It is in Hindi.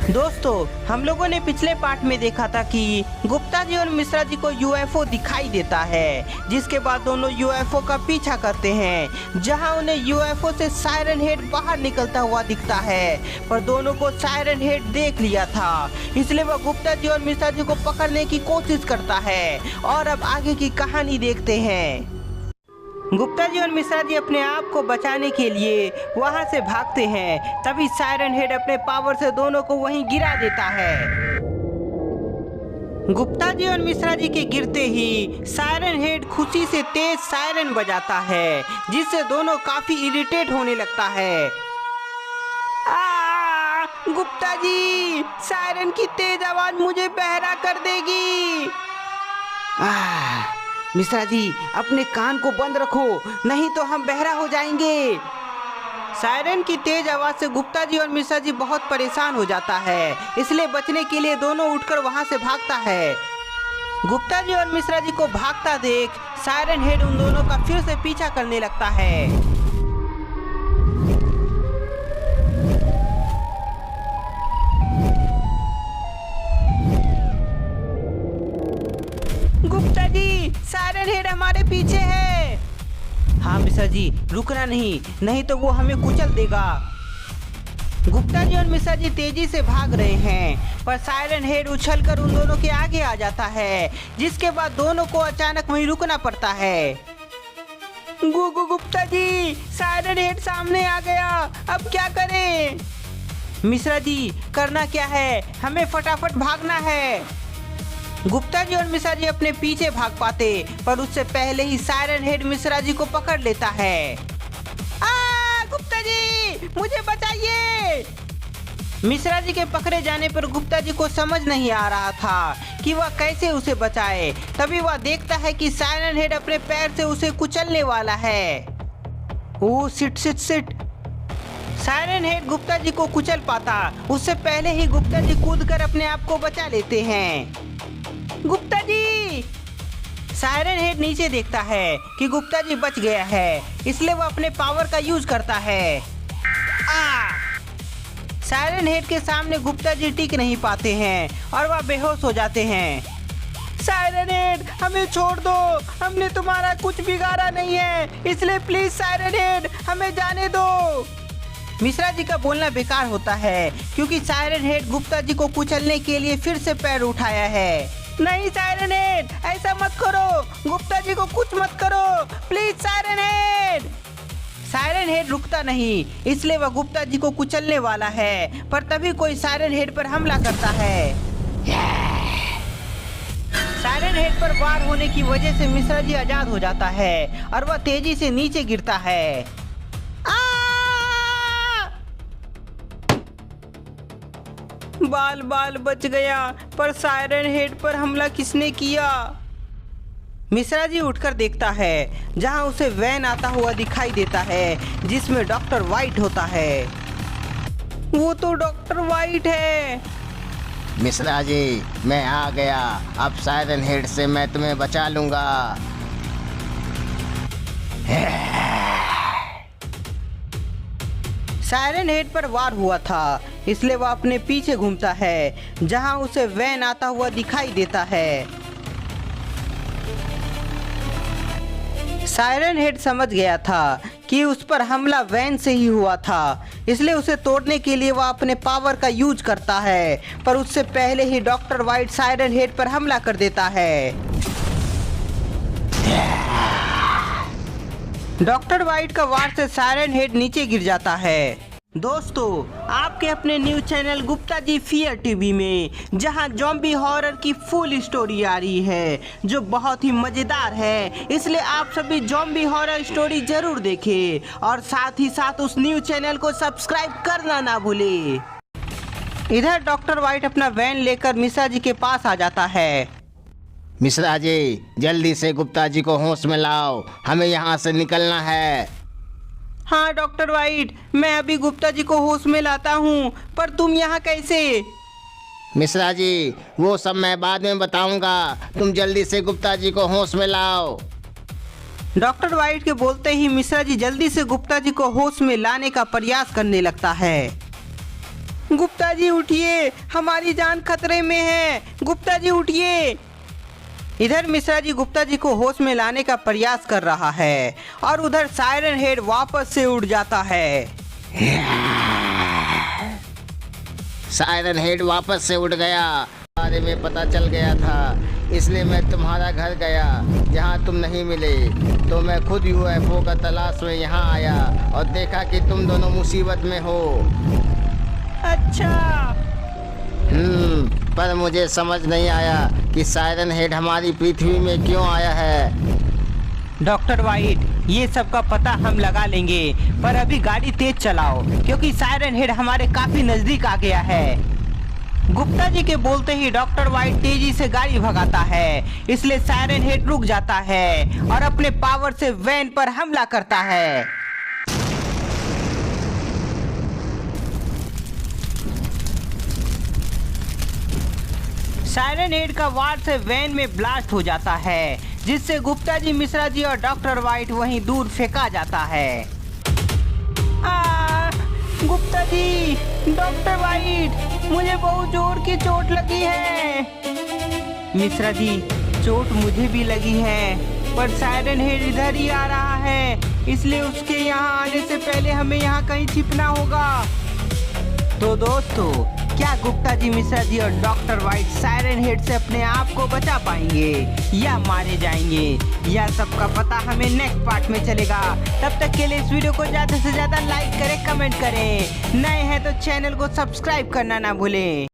दोस्तों, हम लोगों ने पिछले पार्ट में देखा था कि गुप्ता जी और मिश्रा जी को यूएफओ दिखाई देता है, जिसके बाद दोनों यूएफओ का पीछा करते हैं, जहां उन्हें यूएफओ से सायरन हेड बाहर निकलता हुआ दिखता है। पर दोनों को सायरन हेड देख लिया था, इसलिए वह गुप्ता जी और मिश्रा जी को पकड़ने की कोशिश करता है। और अब आगे की कहानी देखते हैं। गुप्ता जी और मिश्रा जी अपने आप को बचाने के लिए वहां से भागते हैं। तभी सायरन हेड अपने पावर से दोनों को वहीं गिरा देता है। गुप्ता जी और मिश्रा जी के गिरते ही सायरन हेड खुशी से तेज सायरन बजाता है, जिससे दोनों काफी इरिटेट होने लगता है। गुप्ता जी, सायरन की तेज आवाज मुझे बहरा कर देगी। मिश्रा जी, अपने कान को बंद रखो, नहीं तो हम बहरा हो जाएंगे। सायरन की तेज आवाज से गुप्ता जी और मिश्रा जी बहुत परेशान हो जाता है, इसलिए बचने के लिए दोनों उठकर वहां से भागता है। गुप्ता जी और मिश्रा जी को भागता देख सायरन हेड उन दोनों का फिर से पीछा करने लगता है। गुप्ता जी, सायरन हेड हमारे पीछे है। हाँ मिश्रा जी, रुकना नहीं तो वो हमें कुचल देगा। गुप्ता जी और मिश्रा जी तेजी से भाग रहे हैं, पर सायरन हेड उछलकर उन दोनों के आगे आ जाता है, जिसके बाद दोनों को अचानक वहीं रुकना पड़ता है। गुप्ता जी, सायरन हेड सामने आ गया, अब क्या करें? मिश्रा जी, करना क्या है, हमें फटाफट भागना है। गुप्ता जी और मिश्रा जी अपने पीछे भाग पाते, पर उससे पहले ही सायरन हेड मिश्रा जी को पकड़ लेता है। गुप्ता जी, मुझे बचाइए। मिश्रा जी के पकड़े जाने पर गुप्ता जी को समझ नहीं आ रहा था कि वह कैसे उसे बचाए। तभी वह देखता है कि सायरन हेड अपने पैर से उसे कुचलने वाला है। ओह seat. Siren head Gupta ji को कुचल पाता, उससे पहले ही गुप्ता जी कूदकर अपने आप को बचा लेते हैं। गुप्ता जी! सायरन हेड नीचे देखता है कि गुप्ता जी बच गया है, इसलिए वह अपने पावर का यूज करता है। सायरन हेड के सामने गुप्ता जी टिक नहीं पाते हैं और वह बेहोश हो जाते हैं। सायरन हेड, हमें छोड़ दो, हमने तुम्हारा कुछ बिगाड़ा नहीं है, इसलिए प्लीज सायरन हेड, हमें जाने दो। मिश्रा जी का बोलना बेकार होता है, क्योंकि सायरन हेड गुप्ता जी को कुचलने के लिए फिर से पैर उठाया है। नहीं सायरन हेड, ऐसा मत करो, गुप्ता जी को कुछ मत करो, please siren head. Siren head रुकता नहीं, इसलिए वह गुप्ता जी को कुचलने वाला है, पर तभी कोई सायरन हेड पर हमला करता है। सायरन हेड पर वार होने की वजह से मिश्रा जी आजाद हो जाता है और वह तेजी से नीचे गिरता है। बाल बच गया, पर सायरन हेड पर हमला किसने किया? मिश्रा जी उठकर देखता है, जहां उसे वैन आता हुआ दिखाई देता है, जिसमें डॉक्टर वाइट होता है। वो तो डॉक्टर वाइट है। मिश्रा जी, मैं आ गया, अब सायरन हेड से मैं तुम्हें बचा लूंगा। सायरन हेड पर वार हुआ था, इसलिए वह अपने पीछे घूमता है, जहां उसे वैन आता हुआ दिखाई देता है। सायरन हेड समझ गया था कि उस पर हमला वैन से ही हुआ था, इसलिए उसे तोड़ने के लिए वह अपने पावर का यूज करता है, पर उससे पहले ही डॉक्टर वाइट सायरन हेड पर हमला कर देता है। डॉक्टर वाइट का वार से सायरन हेड नीचे गिर जाता है। दोस्तों, आपके अपने news channel Gupta ji fear TV में, जहां ज़ॉम्बी हॉरर की फुल स्टोरी आ रही है, जो बहुत ही मज़ेदार है, इसलिए आप सभी ज़ॉम्बी हॉरर स्टोरी जरूर देखें और साथ ही साथ उस न्यूज चैनल को सब्सक्राइब करना ना भूलें। इधर डॉक्टर वाइट अपना वैन लेकर मिश्रा जी के पास आ जाता है। मिश्रा जी, जल्दी से गुप्ता जी को होश में लाओ, हमें यहाँ से निकलना है। हाँ डॉक्टर वाइट, मैं अभी गुप्ता जी को होश में लाता हूँ, पर तुम यहाँ कैसे? मिश्रा जी, वो सब मैं बाद में बताऊंगा, तुम जल्दी से गुप्ता जी को होश में लाओ। डॉक्टर वाइट के बोलते ही मिश्रा जी जल्दी से गुप्ता जी को होश में लाने का प्रयास करने लगता है। गुप्ता जी उठिए, हमारी जान खतरे में है। गुप्ता जी उठिए। इधर मिश्रा जी गुप्ता जी को होश में लाने का प्रयास कर रहा है और उधर सायरन हेड वापस से उड़ जाता है। सायरन हेड वापस से उड़ गया। बारे में पता चल गया था, इसलिए मैं तुम्हारा घर गया जहाँ तुम नहीं मिले। तो मैं खुद यूएफओ का तलाश में यहाँ आया और देखा कि तुम दोनों मुसीबत में हो। अच्छा। पर मुझे समझ नहीं आया कि सायरन हेड हमारी पृथ्वी में क्यों आया है। डॉक्टर वाइट, ये सब का पता हम लगा लेंगे, पर अभी गाड़ी तेज चलाओ क्योंकि सायरन हेड हमारे काफी नजदीक आ गया है। गुप्ता जी के बोलते ही डॉक्टर वाइट तेजी से गाड़ी भगाता है, इसलिए सायरन हेड रुक जाता है और अपने पावर से वैन पर हमला करता है। सायरन हेड का वार से वैन में ब्लास्ट हो जाता है, जिससे गुप्ता जी, मिश्रा जी और डॉक्टर वाइट वहीं दूर फेंका जाता है। गुप्ता जी, डॉक्टर वाइट, मुझे बहुत जोर की चोट लगी है। मिश्रा जी, चोट मुझे भी लगी है, पर सायरन हेड इधर ही आ रहा है, इसलिए उसके यहाँ आने से पहले हमें यहाँ कहीं छिपना होगा। तो दोस्तों, क्या गुप्ता जी, मिश्रा जी और डॉक्टर वाइट सायरन हेड से अपने आप को बचा पाएंगे या मारे जाएंगे? यह सब का पता हमें नेक्स्ट पार्ट में चलेगा। तब तक के लिए इस वीडियो को ज्यादा से ज्यादा लाइक करें, कमेंट करें। नए हैं तो चैनल को सब्सक्राइब करना ना भूलें।